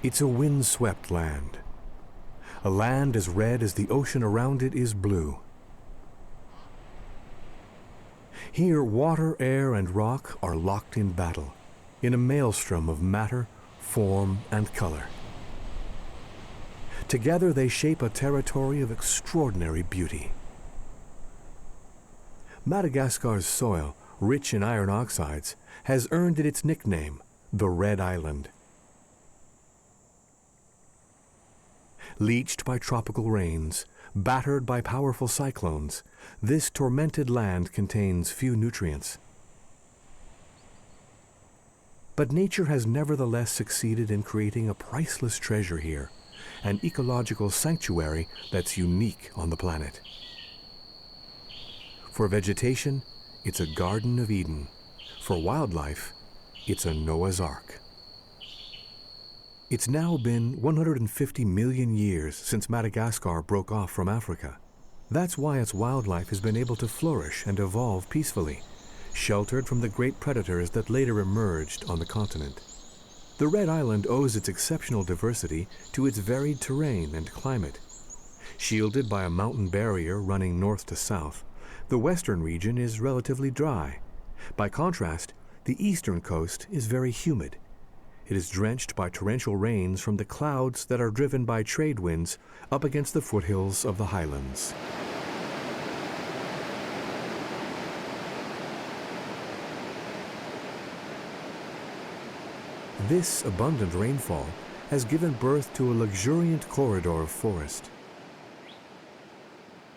It's a wind-swept land. A land as red as the ocean around it is blue. Here, water, air, and rock are locked in battle, in a maelstrom of matter, form, and color. Together they shape a territory of extraordinary beauty. Madagascar's soil, rich in iron oxides, has earned it its nickname, the Red Island. Leached by tropical rains, battered by powerful cyclones, this tormented land contains few nutrients. But nature has nevertheless succeeded in creating a priceless treasure here, an ecological sanctuary that's unique on the planet. For vegetation, it's a Garden of Eden. For wildlife, it's a Noah's Ark. It's now been 150 million years since Madagascar broke off from Africa. That's why its wildlife has been able to flourish and evolve peacefully, sheltered from the great predators that later emerged on the continent. The Red Island owes its exceptional diversity to its varied terrain and climate. Shielded by a mountain barrier running north to south, the western region is relatively dry. By contrast, the eastern coast is very humid. It is drenched by torrential rains from the clouds that are driven by trade winds up against the foothills of the highlands. This abundant rainfall has given birth to a luxuriant corridor of forest.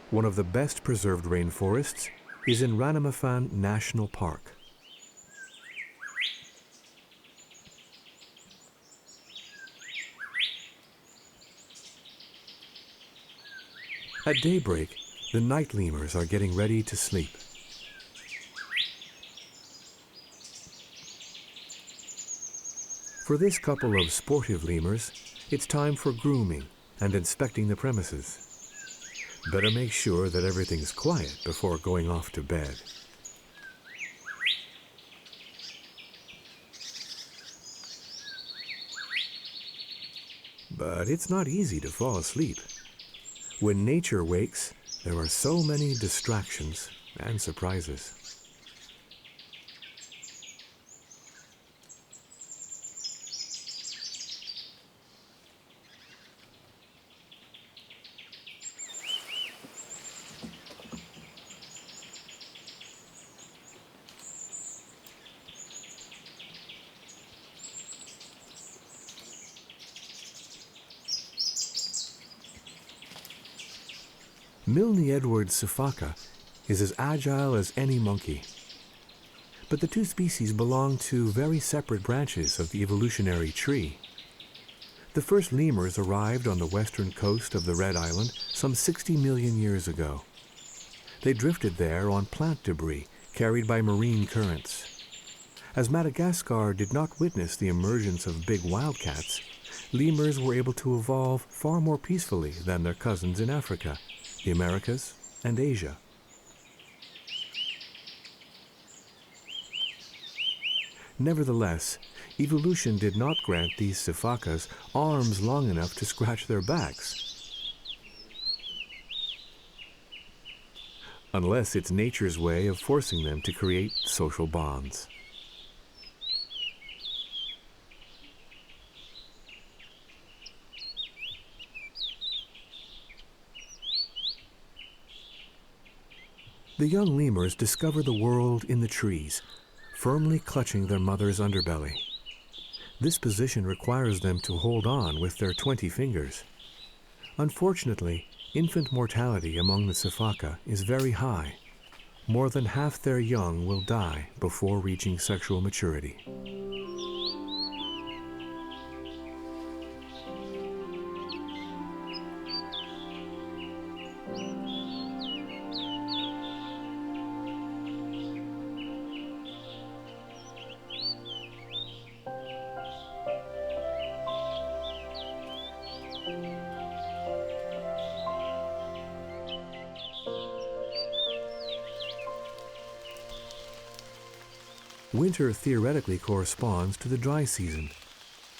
One of the best preserved rainforests is in Ranamafan National Park. At daybreak, the night lemurs are getting ready to sleep. For this couple of sportive lemurs, it's time for grooming and inspecting the premises. Better make sure that everything's quiet before going off to bed. But it's not easy to fall asleep. When nature wakes, there are so many distractions and surprises. Milne-Edward's sifaka is as agile as any monkey. But the two species belong to very separate branches of the evolutionary tree. The first lemurs arrived on the western coast of the Red Island some 60 million years ago. They drifted there on plant debris carried by marine currents. As Madagascar did not witness the emergence of big wildcats, lemurs were able to evolve far more peacefully than their cousins in Africa, the Americas, and Asia. Nevertheless, evolution did not grant these sifakas arms long enough to scratch their backs. Unless it's nature's way of forcing them to create social bonds. The young lemurs discover the world in the trees, firmly clutching their mother's underbelly. This position requires them to hold on with their 20 fingers. Unfortunately, infant mortality among the sifaka is very high. More than half their young will die before reaching sexual maturity. Winter theoretically corresponds to the dry season.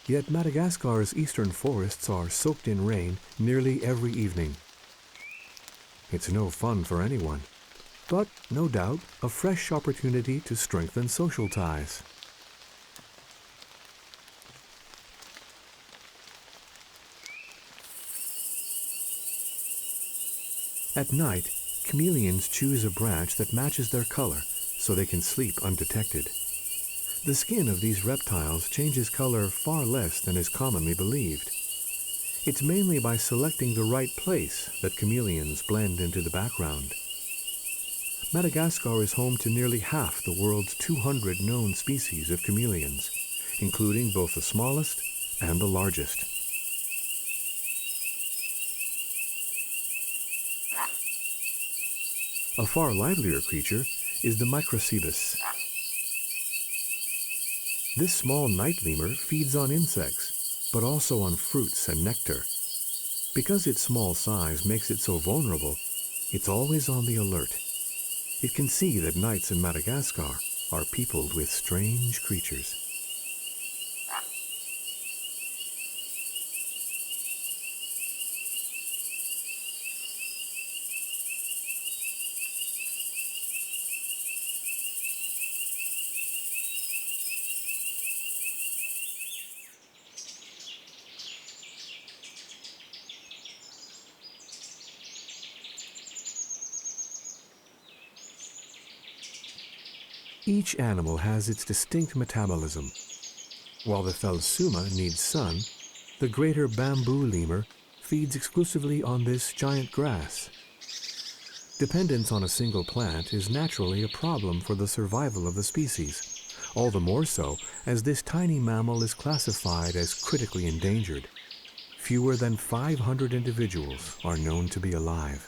Yet Madagascar's eastern forests are soaked in rain nearly every evening. It's no fun for anyone, but no doubt a fresh opportunity to strengthen social ties. At night, chameleons choose a branch that matches their color so they can sleep undetected. The skin of these reptiles changes color far less than is commonly believed. It's mainly by selecting the right place that chameleons blend into the background. Madagascar is home to nearly half the world's 200 known species of chameleons, including both the smallest and the largest. A far livelier creature is the microcebus. This small night lemur feeds on insects, but also on fruits and nectar. Because its small size makes it so vulnerable, it's always on the alert. It can see that nights in Madagascar are peopled with strange creatures. Each animal has its distinct metabolism. While the Phelsuma needs sun, the greater bamboo lemur feeds exclusively on this giant grass. Dependence on a single plant is naturally a problem for the survival of the species, all the more so as this tiny mammal is classified as critically endangered. Fewer than 500 individuals are known to be alive.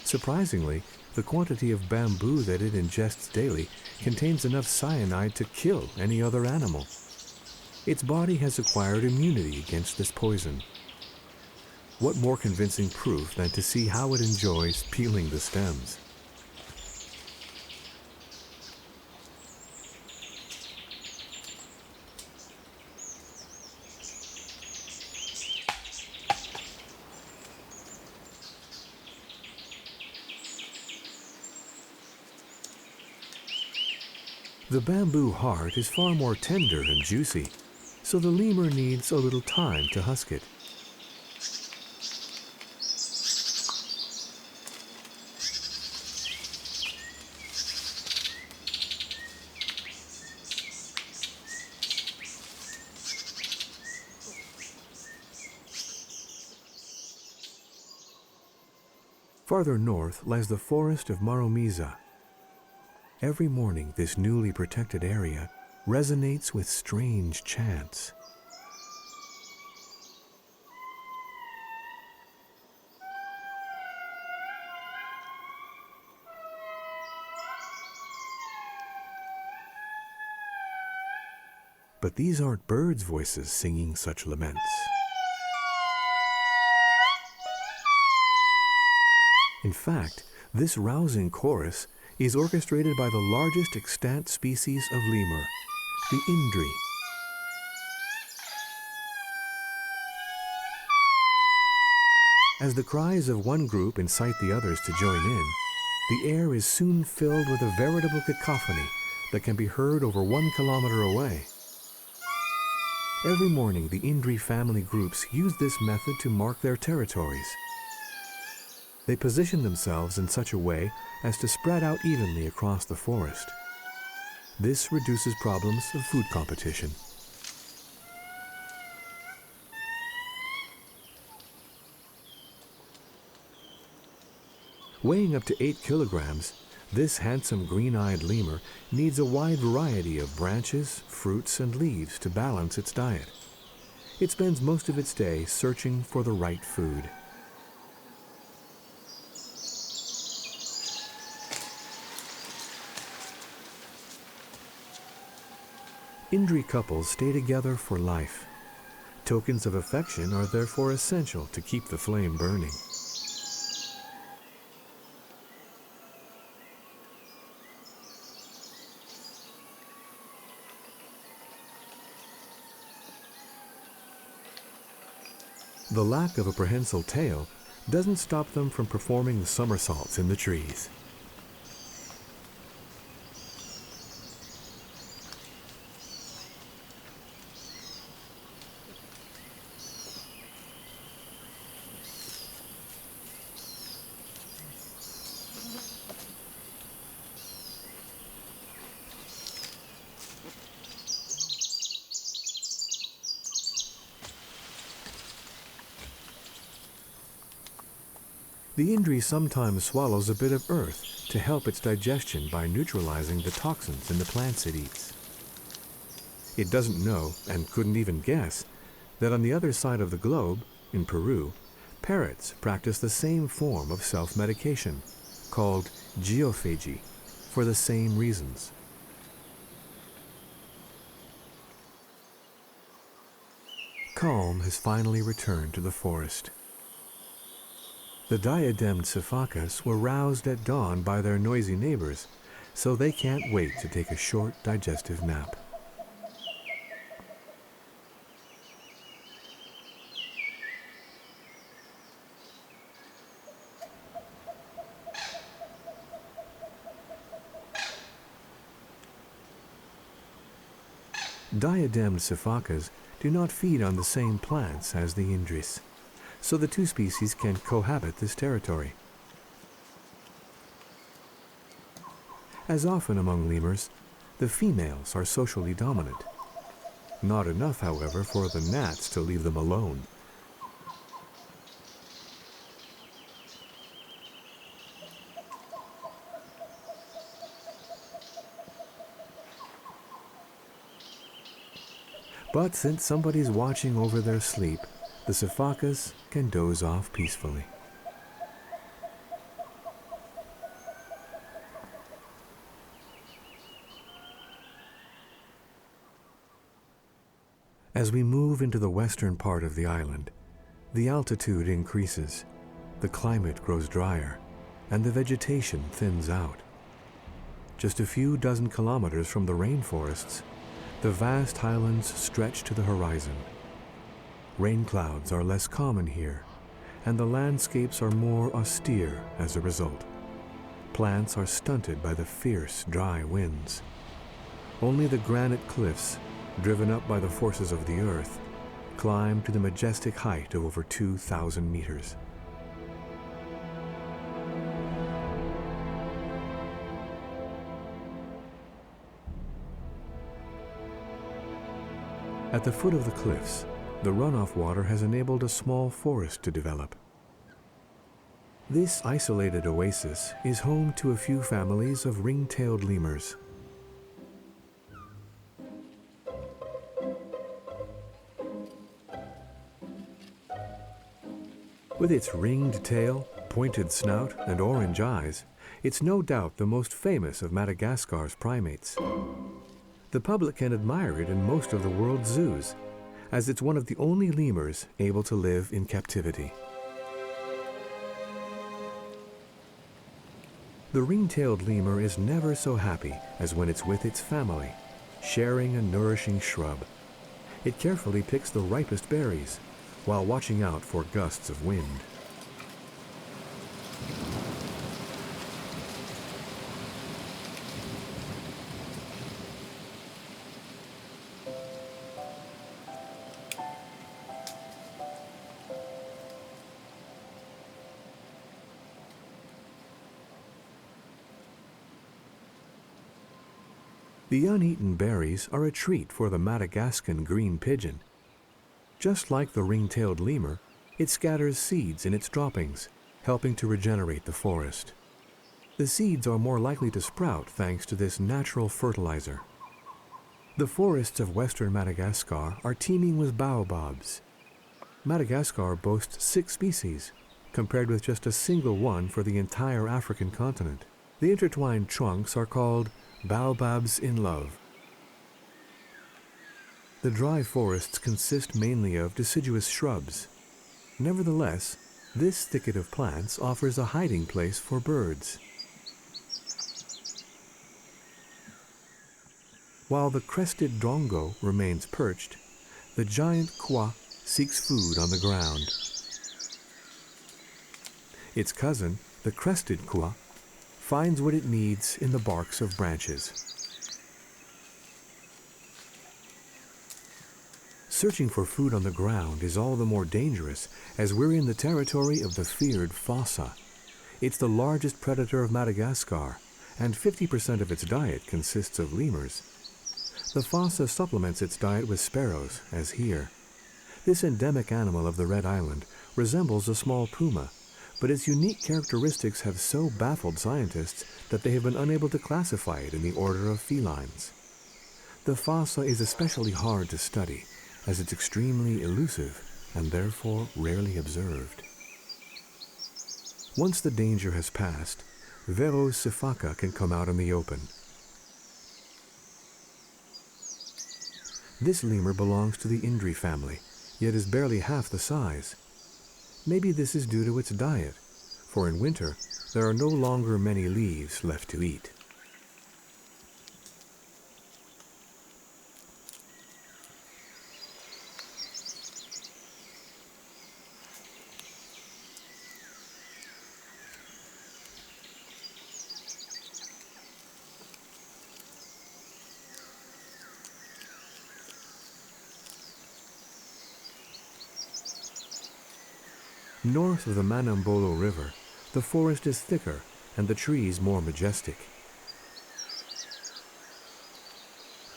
Surprisingly, the quantity of bamboo that it ingests daily contains enough cyanide to kill any other animal. Its body has acquired immunity against this poison. What more convincing proof than to see how it enjoys peeling the stems? The bamboo heart is far more tender and juicy, so the lemur needs a little time to husk it. Farther north lies the forest of Marojejy. Every morning, this newly protected area resonates with strange chants. But these aren't birds' voices singing such laments. In fact, this rousing chorus is orchestrated by the largest extant species of lemur, the Indri. As the cries of one group incite the others to join in, the air is soon filled with a veritable cacophony that can be heard over 1 kilometer away. Every morning, the Indri family groups use this method to mark their territories. They position themselves in such a way as to spread out evenly across the forest. This reduces problems of food competition. Weighing up to 8 kilograms, this handsome green-eyed lemur needs a wide variety of branches, fruits, and leaves to balance its diet. It spends most of its day searching for the right food. Indri couples stay together for life. Tokens of affection are therefore essential to keep the flame burning. The lack of a prehensile tail doesn't stop them from performing the somersaults in the trees. The Indri sometimes swallows a bit of earth to help its digestion by neutralizing the toxins in the plants it eats. It doesn't know, and couldn't even guess, that on the other side of the globe, in Peru, parrots practice the same form of self-medication, called geophagy, for the same reasons. Calm has finally returned to the forest. The diademed sifakas were roused at dawn by their noisy neighbors, so they can't wait to take a short digestive nap. Diademed sifakas do not feed on the same plants as the Indris, so the two species can cohabit this territory. As often among lemurs, the females are socially dominant. Not enough, however, for the gnats to leave them alone. But since somebody's watching over their sleep, the sifakas can doze off peacefully. As we move into the western part of the island, the altitude increases, the climate grows drier, and the vegetation thins out. Just a few dozen kilometers from the rainforests, the vast highlands stretch to the horizon. Rain clouds are less common here, and the landscapes are more austere as a result. Plants are stunted by the fierce, dry winds. Only the granite cliffs, driven up by the forces of the earth, climb to the majestic height of over 2,000 meters. At the foot of the cliffs, the runoff water has enabled a small forest to develop. This isolated oasis is home to a few families of ring-tailed lemurs. With its ringed tail, pointed snout, and orange eyes, it's no doubt the most famous of Madagascar's primates. The public can admire it in most of the world's zoos, as it's one of the only lemurs able to live in captivity. The ring-tailed lemur is never so happy as when it's with its family, sharing a nourishing shrub. It carefully picks the ripest berries, while watching out for gusts of wind. The uneaten berries are a treat for the Madagascan green pigeon. Just like the ring-tailed lemur, it scatters seeds in its droppings, helping to regenerate the forest. The seeds are more likely to sprout thanks to this natural fertilizer. The forests of western Madagascar are teeming with baobabs. Madagascar boasts 6 species, compared with just a single one for the entire African continent. The intertwined trunks are called baobabs in love. The dry forests consist mainly of deciduous shrubs. Nevertheless, this thicket of plants offers a hiding place for birds. While the crested drongo remains perched, the giant kwa seeks food on the ground. Its cousin, the crested kwa, finds what it needs in the barks of branches. Searching for food on the ground is all the more dangerous as we're in the territory of the feared fossa. It's the largest predator of Madagascar, and 50% of its diet consists of lemurs. The fossa supplements its diet with sparrows, as here. This endemic animal of the Red Island resembles a small puma, but its unique characteristics have so baffled scientists that they have been unable to classify it in the order of felines. The fossa is especially hard to study, as it's extremely elusive and therefore rarely observed. Once the danger has passed, Vero's sifaka can come out in the open. This lemur belongs to the Indri family, yet is barely half the size. Maybe this is due to its diet, for in winter there are no longer many leaves left to eat. North of the Manambolo River, the forest is thicker and the trees more majestic.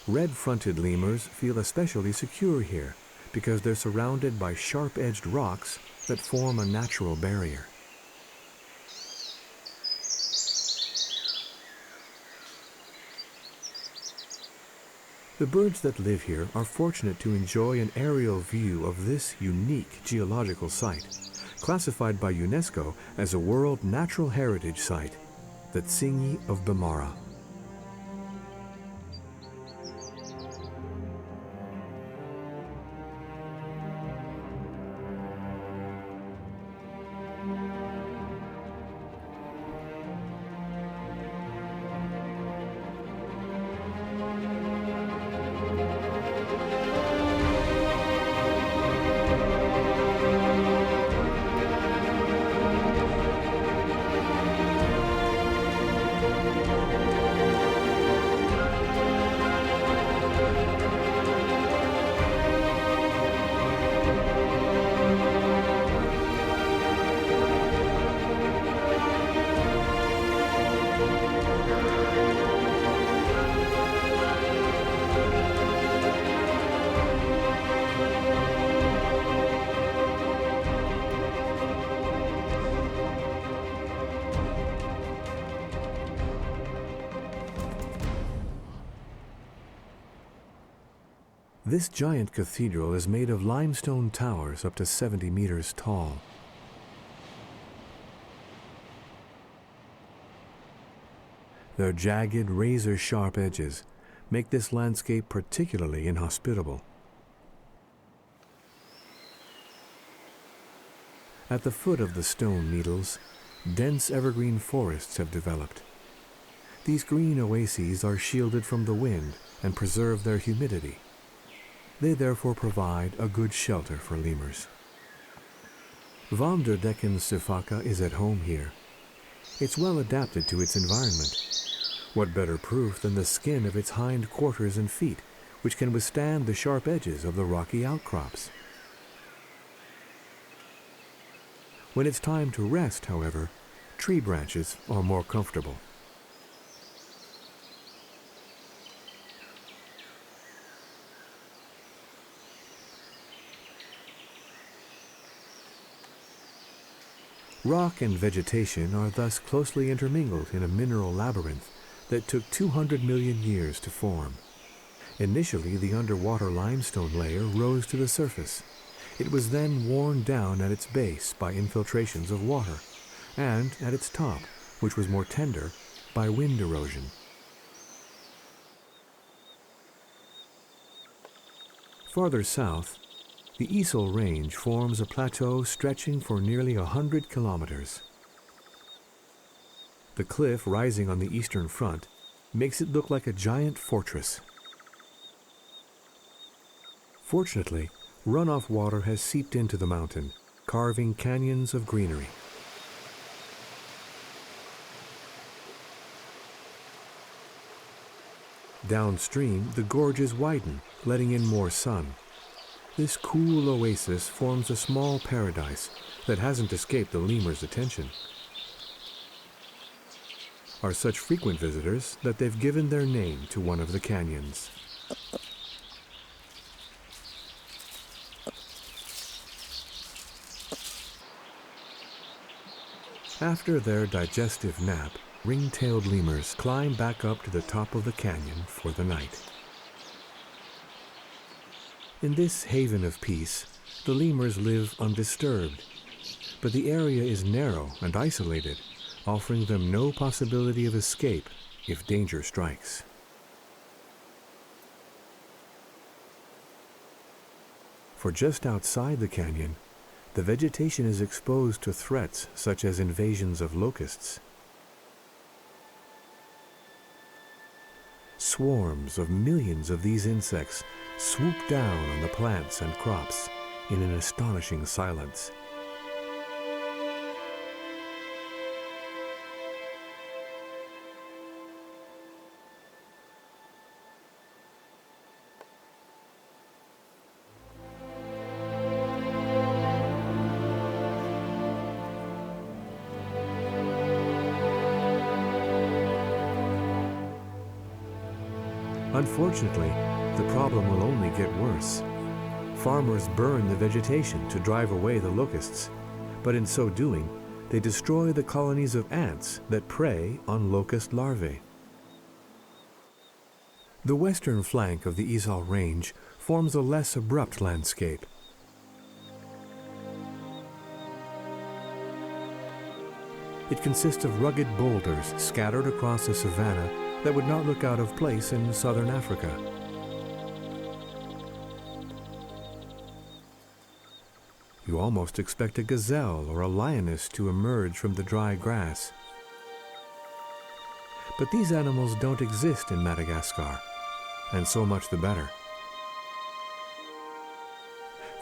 Red-fronted lemurs feel especially secure here because they're surrounded by sharp-edged rocks that form a natural barrier. The birds that live here are fortunate to enjoy an aerial view of this unique geological site, classified by UNESCO as a World Natural Heritage Site, the Tsingy of Bemara. This giant cathedral is made of limestone towers up to 70 meters tall. Their jagged, razor-sharp edges make this landscape particularly inhospitable. At the foot of the stone needles, dense evergreen forests have developed. These green oases are shielded from the wind and preserve their humidity. They therefore provide a good shelter for lemurs. Van der Decken's sifaka is at home here. It's well adapted to its environment. What better proof than the skin of its hind quarters and feet, which can withstand the sharp edges of the rocky outcrops. When it's time to rest, however, tree branches are more comfortable. Rock and vegetation are thus closely intermingled in a mineral labyrinth that took 200 million years to form. Initially, the underwater limestone layer rose to the surface. It was then worn down at its base by infiltrations of water, and at its top, which was more tender, by wind erosion. Farther south, the Isle Range forms a plateau stretching for nearly 100 kilometers. The cliff rising on the eastern front makes it look like a giant fortress. Fortunately, runoff water has seeped into the mountain, carving canyons of greenery. Downstream, the gorges widen, letting in more sun. This cool oasis forms a small paradise that hasn't escaped the lemur's attention. Are such frequent visitors that they've given their name to one of the canyons. After their digestive nap, ring-tailed lemurs climb back up to the top of the canyon for the night. In this haven of peace, the lemurs live undisturbed, but the area is narrow and isolated, offering them no possibility of escape if danger strikes. For just outside the canyon, the vegetation is exposed to threats such as invasions of locusts. Swarms of millions of these insects swoop down on the plants and crops in an astonishing silence. Unfortunately, the problem will only get worse. Farmers burn the vegetation to drive away the locusts, but in so doing, they destroy the colonies of ants that prey on locust larvae. The western flank of the Isle Range forms a less abrupt landscape. It consists of rugged boulders scattered across a savannah that would not look out of place in southern Africa. You almost expect a gazelle or a lioness to emerge from the dry grass. But these animals don't exist in Madagascar, and so much the better.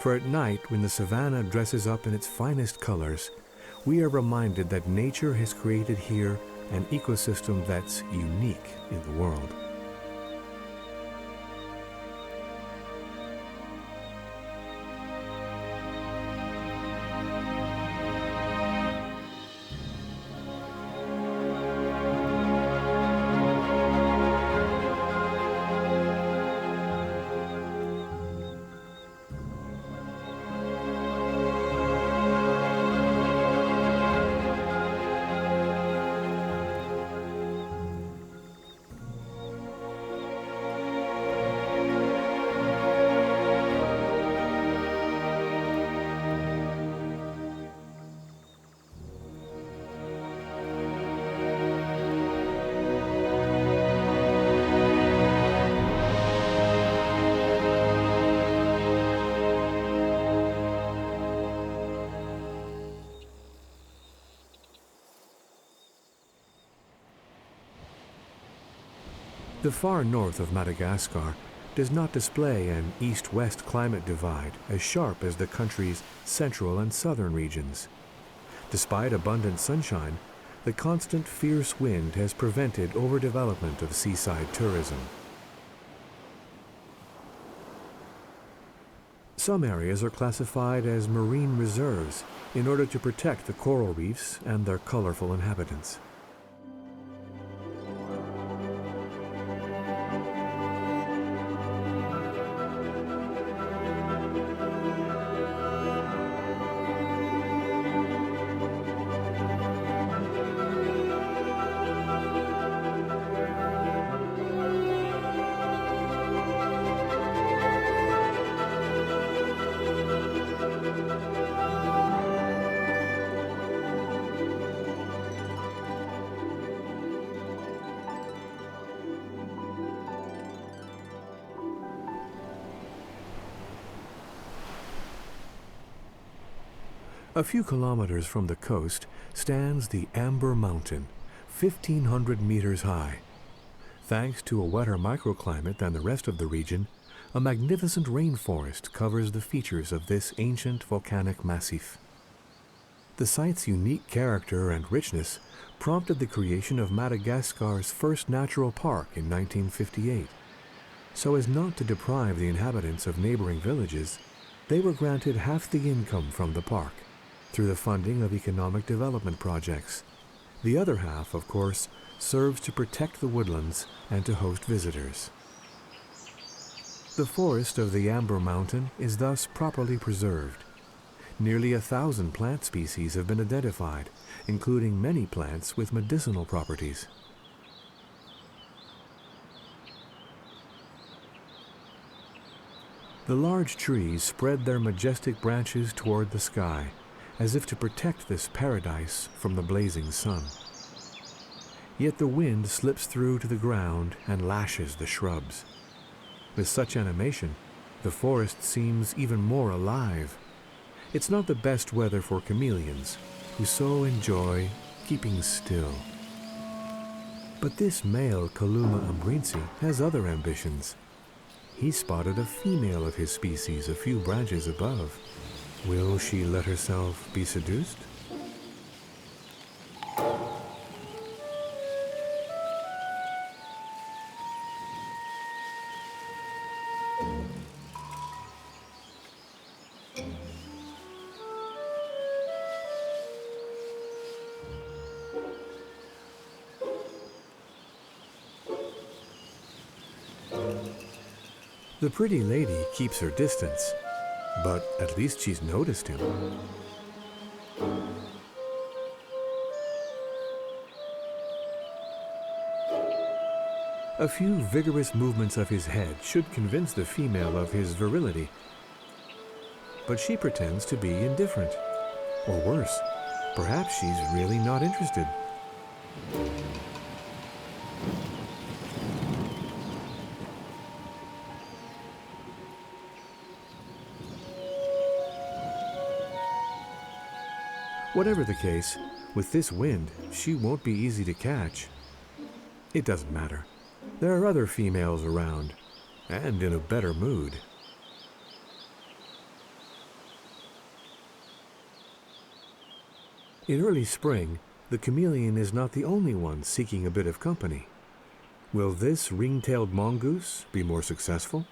For at night, when the savannah dresses up in its finest colors, we are reminded that nature has created here an ecosystem that's unique in the world. The far north of Madagascar does not display an east-west climate divide as sharp as the country's central and southern regions. Despite abundant sunshine, the constant fierce wind has prevented overdevelopment of seaside tourism. Some areas are classified as marine reserves in order to protect the coral reefs and their colorful inhabitants. A few kilometers from the coast stands the Amber Mountain, 1,500 meters high. Thanks to a wetter microclimate than the rest of the region, a magnificent rainforest covers the features of this ancient volcanic massif. The site's unique character and richness prompted the creation of Madagascar's first natural park in 1958. So as not to deprive the inhabitants of neighboring villages, they were granted half the income from the park through the funding of economic development projects. The other half, of course, serves to protect the woodlands and to host visitors. The forest of the Amber Mountain is thus properly preserved. Nearly 1,000 plant species have been identified, including many plants with medicinal properties. The large trees spread their majestic branches toward the sky, as if to protect this paradise from the blazing sun. Yet the wind slips through to the ground and lashes the shrubs. With such animation, the forest seems even more alive. It's not the best weather for chameleons, who so enjoy keeping still. But this male Kaluma ambrinsi has other ambitions. He spotted a female of his species a few branches above. Will she let herself be seduced? The pretty lady keeps her distance, but at least she's noticed him. A few vigorous movements of his head should convince the female of his virility, but she pretends to be indifferent. Or worse, perhaps she's really not interested. Whatever the case, with this wind, she won't be easy to catch. It doesn't matter. There are other females around, and in a better mood. In early spring, the chameleon is not the only one seeking a bit of company. Will this ring-tailed mongoose be more successful?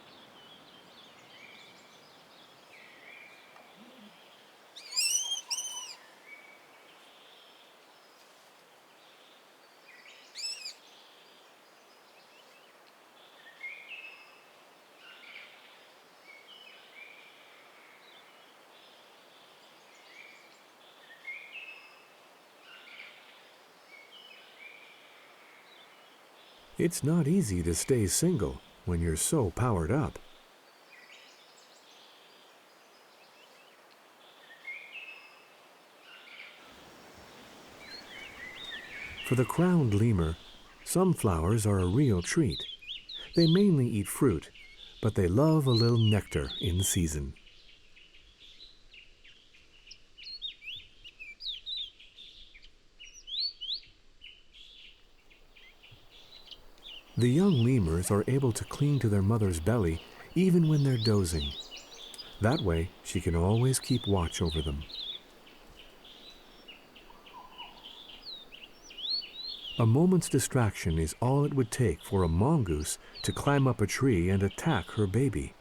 It's not easy to stay single when you're so powered up. For the crowned lemur, some flowers are a real treat. They mainly eat fruit, but they love a little nectar in season. The young lemurs are able to cling to their mother's belly even when they're dozing. That way, she can always keep watch over them. A moment's distraction is all it would take for a mongoose to climb up a tree and attack her baby.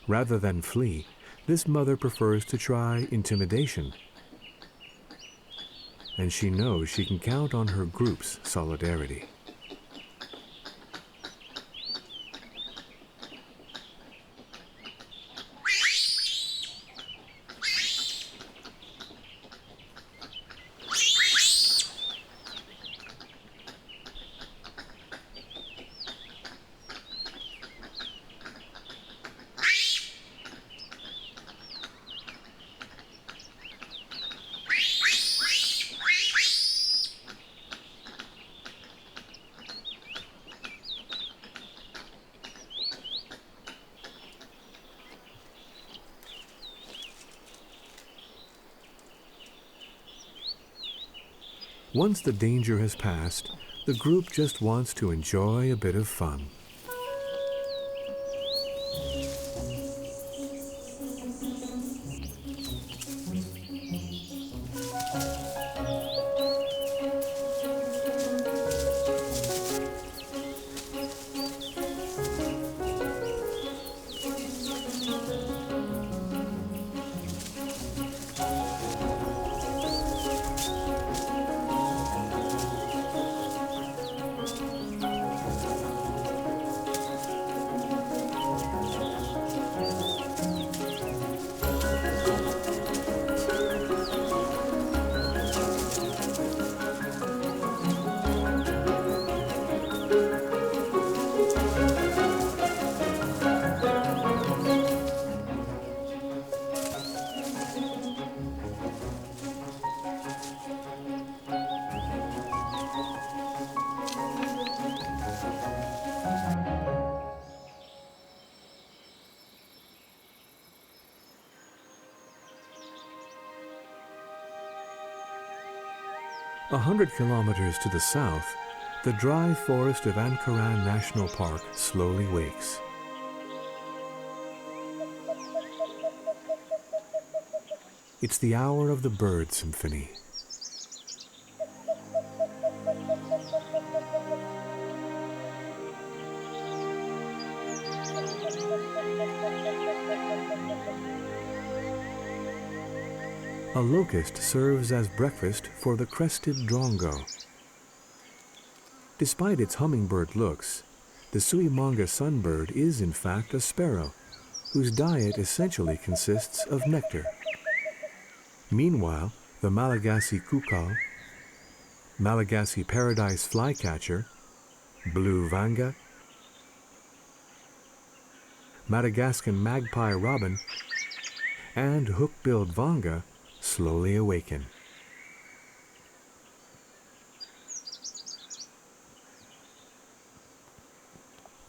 Rather than flee, this mother prefers to try intimidation. And she knows she can count on her group's solidarity. Once the danger has passed, the group just wants to enjoy a bit of fun. A 100 kilometers to the south, the dry forest of Ankarana National Park slowly wakes. It's the hour of the bird symphony. A locust serves as breakfast for the crested drongo. Despite its hummingbird looks, the Suimanga sunbird is in fact a sparrow, whose diet essentially consists of nectar. Meanwhile, the Malagasy kukal, Malagasy paradise flycatcher, blue vanga, Madagascan magpie robin, and hook-billed vanga slowly awaken.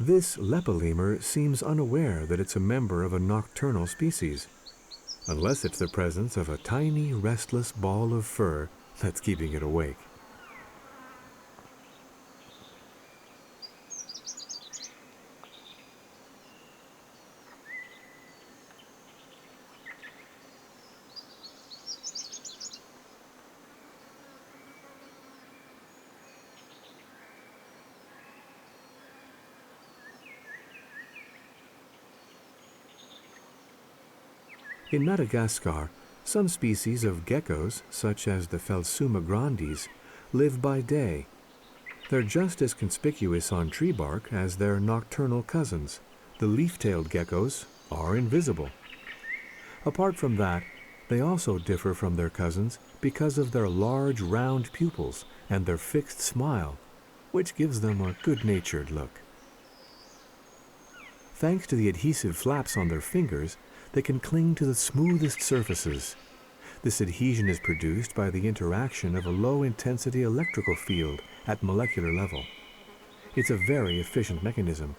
This lemur seems unaware that it's a member of a nocturnal species, unless it's the presence of a tiny, restless ball of fur that's keeping it awake. In Madagascar, some species of geckos, such as the Phelsuma grandis, live by day. They're just as conspicuous on tree bark as their nocturnal cousins. The leaf-tailed geckos are invisible. Apart from that, they also differ from their cousins because of their large round pupils and their fixed smile, which gives them a good-natured look. Thanks to the adhesive flaps on their fingers, they can cling to the smoothest surfaces. This adhesion is produced by the interaction of a low-intensity electrical field at molecular level. It's a very efficient mechanism,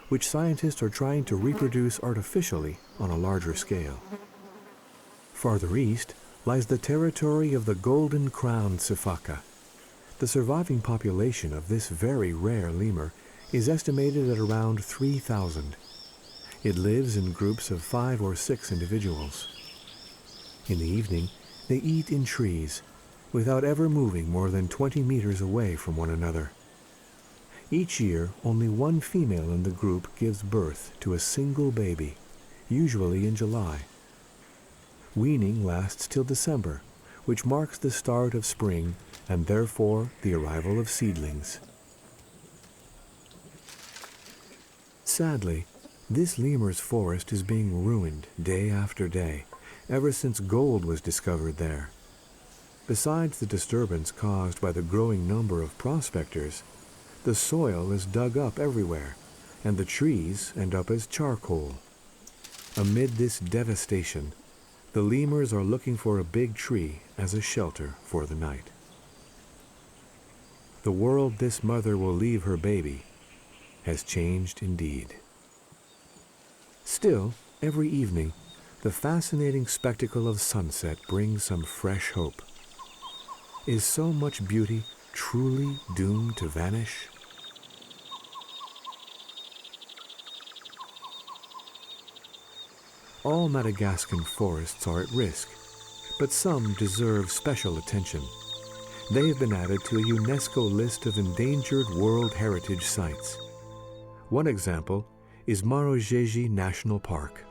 which scientists are trying to reproduce artificially on a larger scale. Farther east lies the territory of the golden-crowned sifaka. The surviving population of this very rare lemur is estimated at around 3,000. It lives in groups of 5 or 6 individuals. In the evening, they eat in trees, without ever moving more than 20 meters away from one another. Each year, only one female in the group gives birth to a single baby, usually in July. Weaning lasts till December, which marks the start of spring and therefore the arrival of seedlings. Sadly, this lemur's forest is being ruined day after day, ever since gold was discovered there. Besides the disturbance caused by the growing number of prospectors, the soil is dug up everywhere, and the trees end up as charcoal. Amid this devastation, the lemurs are looking for a big tree as a shelter for the night. The world this mother will leave her baby has changed indeed. Still, every evening, the fascinating spectacle of sunset brings some fresh hope. Is so much beauty truly doomed to vanish? All Madagascan forests are at risk, but some deserve special attention. They have been added to a UNESCO list of endangered World Heritage Sites. One example is Marojejy National Park.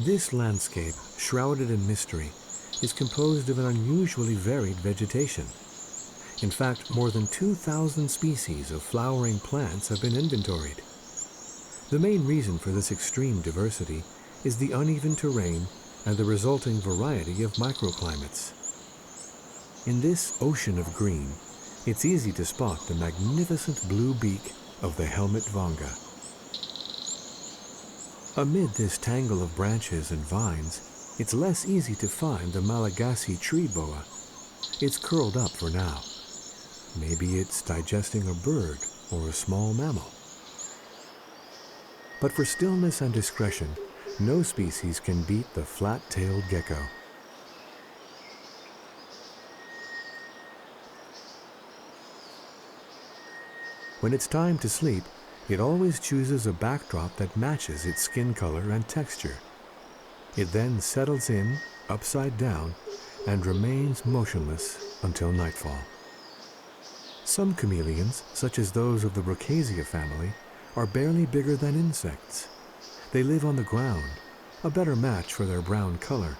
This landscape, shrouded in mystery, is composed of an unusually varied vegetation. In fact, more than 2,000 species of flowering plants have been inventoried. The main reason for this extreme diversity is the uneven terrain and the resulting variety of microclimates. In this ocean of green, it's easy to spot the magnificent blue beak of the helmet vanga. Amid this tangle of branches and vines, it's less easy to find the Malagasy tree boa. It's curled up for now. Maybe it's digesting a bird or a small mammal. But for stillness and discretion, no species can beat the flat-tailed gecko. When it's time to sleep, it always chooses a backdrop that matches its skin color and texture. It then settles in, upside down, and remains motionless until nightfall. Some chameleons, such as those of the Marojejy family, are barely bigger than insects. They live on the ground, a better match for their brown color.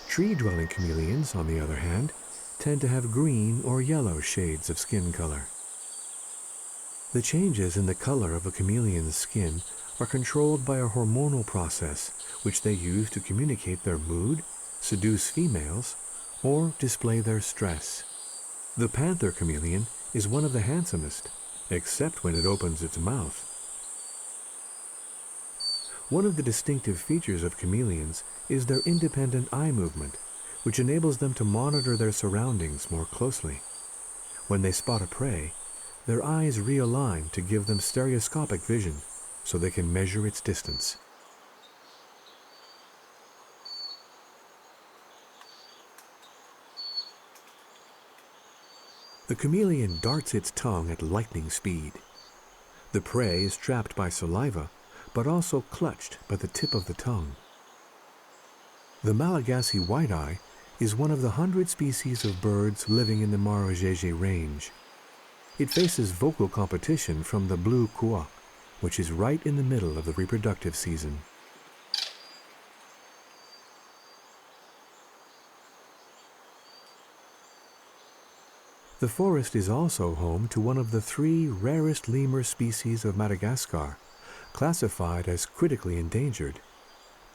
Tree-dwelling chameleons, on the other hand, tend to have green or yellow shades of skin color. The changes in the color of a chameleon's skin are controlled by a hormonal process which they use to communicate their mood, seduce females, or display their stress. The panther chameleon is one of the handsomest, except when it opens its mouth. One of the distinctive features of chameleons is their independent eye movement, which enables them to monitor their surroundings more closely. When they spot a prey, their eyes realign to give them stereoscopic vision, so they can measure its distance. The chameleon darts its tongue at lightning speed. The prey is trapped by saliva, but also clutched by the tip of the tongue. The Malagasy white-eye is one of the 100 species of birds living in the Marojejy range. It faces vocal competition from the blue kuak, which is right in the middle of the reproductive season. The forest is also home to one of the 3 rarest lemur species of Madagascar, classified as critically endangered,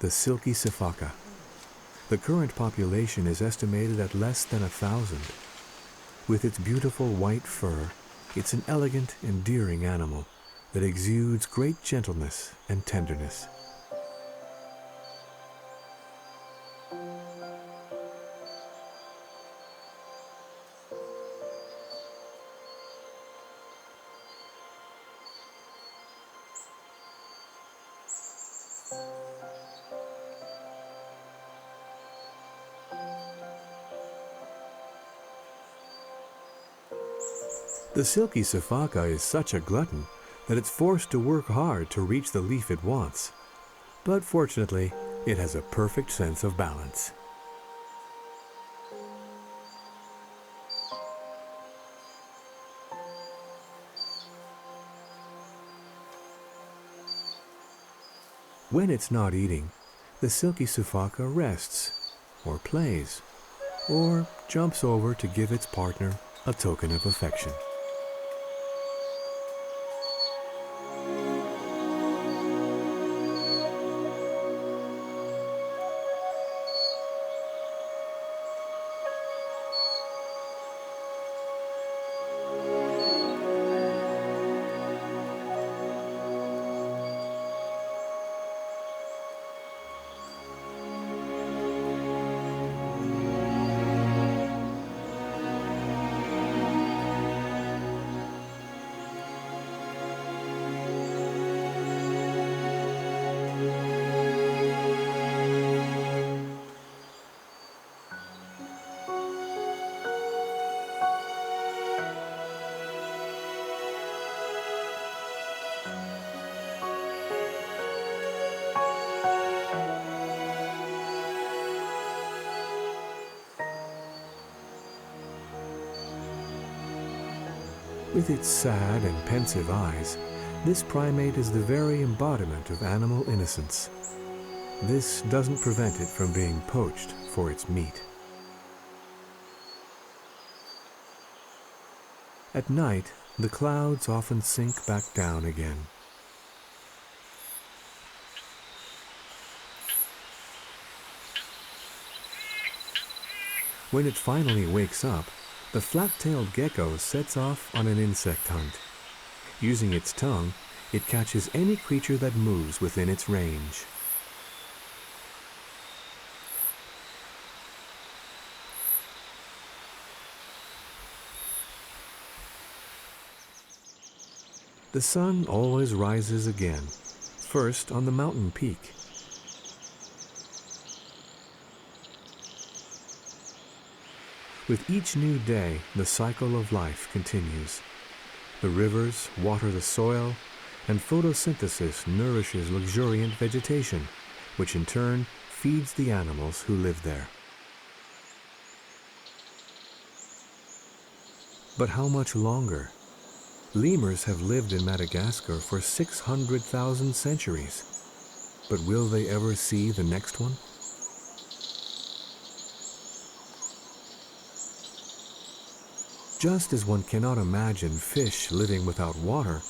the silky sifaka. The current population is estimated at less than 1,000. With its beautiful white fur, it's an elegant, endearing animal that exudes great gentleness and tenderness. The silky sifaka is such a glutton that it's forced to work hard to reach the leaf it wants. But fortunately, it has a perfect sense of balance. When it's not eating, the silky sifaka rests, or plays, or jumps over to give its partner a token of affection. With its sad and pensive eyes, this primate is the very embodiment of animal innocence. This doesn't prevent it from being poached for its meat. At night, the clouds often sink back down again. When it finally wakes up, the flat-tailed gecko sets off on an insect hunt. Using its tongue, it catches any creature that moves within its range. The sun always rises again, first on the mountain peak. With each new day, the cycle of life continues. The rivers water the soil, and photosynthesis nourishes luxuriant vegetation, which in turn feeds the animals who live there. But how much longer? Lemurs have lived in Madagascar for 600,000 centuries. But will they ever see the next one? Just as one cannot imagine fish living without water,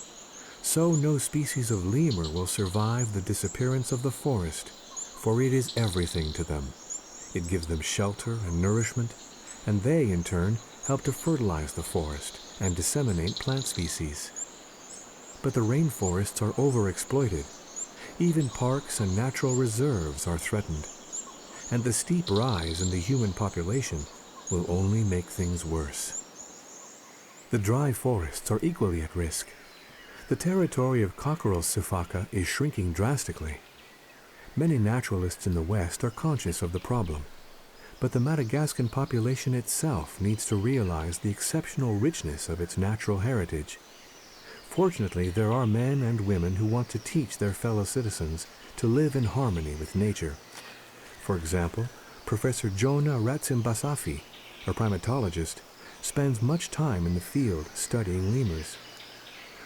so no species of lemur will survive the disappearance of the forest, for it is everything to them. It gives them shelter and nourishment, and they, in turn, help to fertilize the forest and disseminate plant species. But the rainforests are overexploited. Even parks and natural reserves are threatened, and the steep rise in the human population will only make things worse. The dry forests are equally at risk. The territory of cockerel sifaka is shrinking drastically. Many naturalists in the West are conscious of the problem, but the Madagascan population itself needs to realize the exceptional richness of its natural heritage. Fortunately, there are men and women who want to teach their fellow citizens to live in harmony with nature. For example, Professor Jonah Ratsimbasafi, a primatologist, spends much time in the field studying lemurs.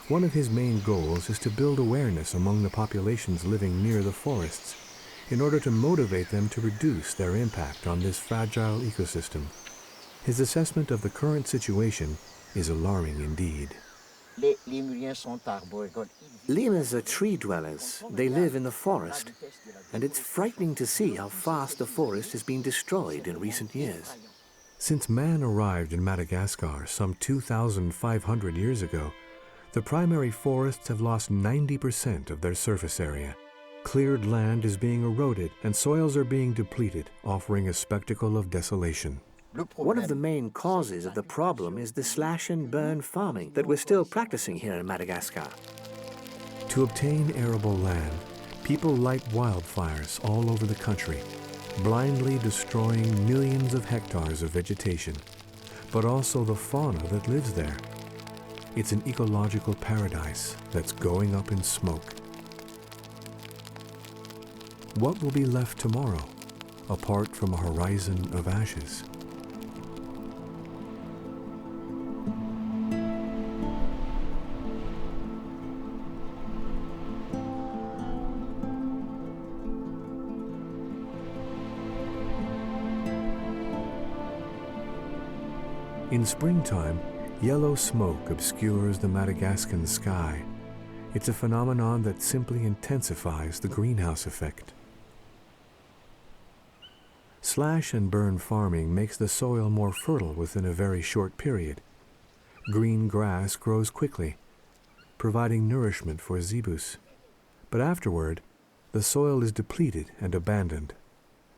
One of his main goals is to build awareness among the populations living near the forests in order to motivate them to reduce their impact on this fragile ecosystem. His assessment of the current situation is alarming indeed. Lemurs are tree dwellers. They live in the forest, and it's frightening to see how fast the forest has been destroyed in recent years. Since man arrived in Madagascar some 2,500 years ago, the primary forests have lost 90% of their surface area. Cleared land is being eroded and soils are being depleted, offering a spectacle of desolation. One of the main causes of the problem is the slash and burn farming that we're still practicing here in Madagascar. To obtain arable land, people light wildfires all over the country, blindly destroying millions of hectares of vegetation, but also the fauna that lives there. It's an ecological paradise that's going up in smoke. What will be left tomorrow, apart from a horizon of ashes? In springtime, yellow smoke obscures the Madagascan sky. It's a phenomenon that simply intensifies the greenhouse effect. Slash and burn farming makes the soil more fertile within a very short period. Green grass grows quickly, providing nourishment for zebus. But afterward, the soil is depleted and abandoned.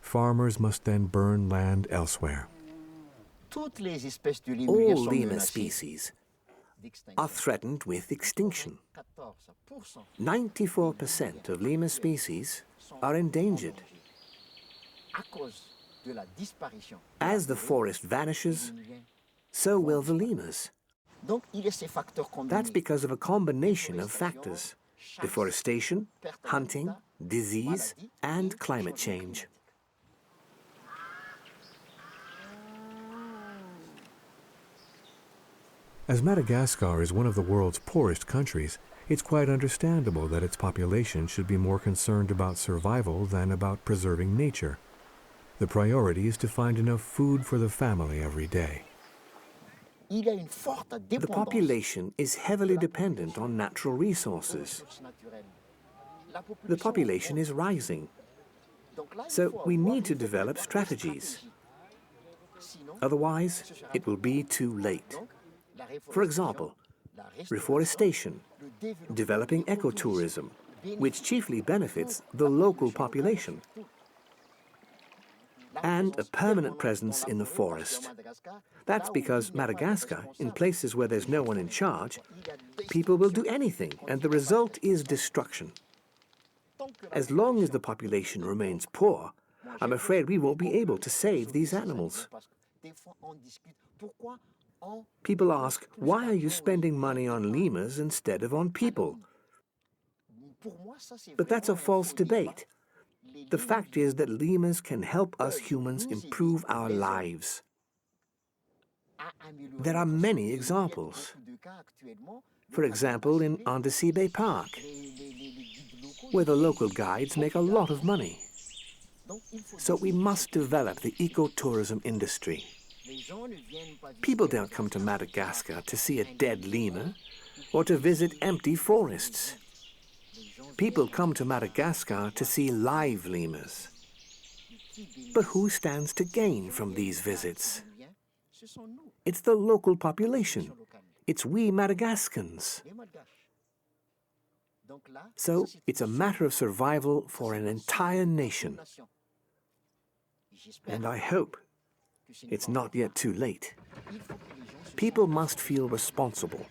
Farmers must then burn land elsewhere. All lemur species are threatened with extinction. 94% of lemur species are endangered. As the forest vanishes, so will the lemurs. That's because of a combination of factors: deforestation, hunting, disease, and climate change. As Madagascar is one of the world's poorest countries, it's quite understandable that its population should be more concerned about survival than about preserving nature. The priority is to find enough food for the family every day. The population is heavily dependent on natural resources. The population is rising, so we need to develop strategies. Otherwise, it will be too late. For example, reforestation, developing ecotourism, which chiefly benefits the local population, and a permanent presence in the forest. That's because Madagascar, in places where there's no one in charge, people will do anything, and the result is destruction. As long as the population remains poor, I'm afraid we won't be able to save these animals. People ask, why are you spending money on lemurs instead of on people? But that's a false debate. The fact is that lemurs can help us humans improve our lives. There are many examples. For example, in Indri Park, where the local guides make a lot of money. So we must develop the ecotourism industry. People don't come to Madagascar to see a dead lemur or to visit empty forests. People come to Madagascar to see live lemurs. But who stands to gain from these visits? It's the local population. It's we Madagascans. So it's a matter of survival for an entire nation. And I hope it's not yet too late. People must feel responsible.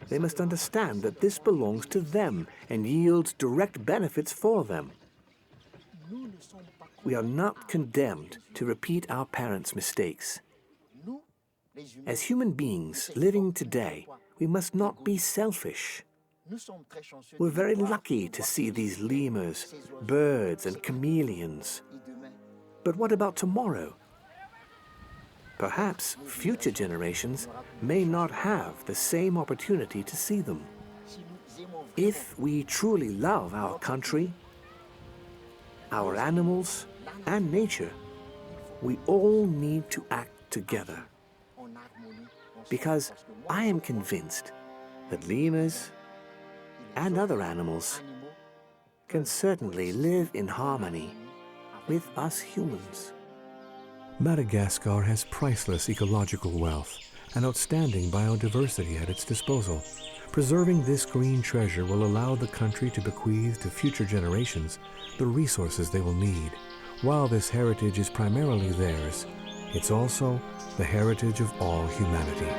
They must understand that this belongs to them and yields direct benefits for them. We are not condemned to repeat our parents' mistakes. As human beings living today, we must not be selfish. We're very lucky to see these lemurs, birds, and chameleons. But what about tomorrow? Perhaps future generations may not have the same opportunity to see them. If we truly love our country, our animals, and nature, we all need to act together. Because I am convinced that lemurs and other animals can certainly live in harmony with us humans. Madagascar has priceless ecological wealth and outstanding biodiversity at its disposal. Preserving this green treasure will allow the country to bequeath to future generations the resources they will need. While this heritage is primarily theirs, it's also the heritage of all humanity.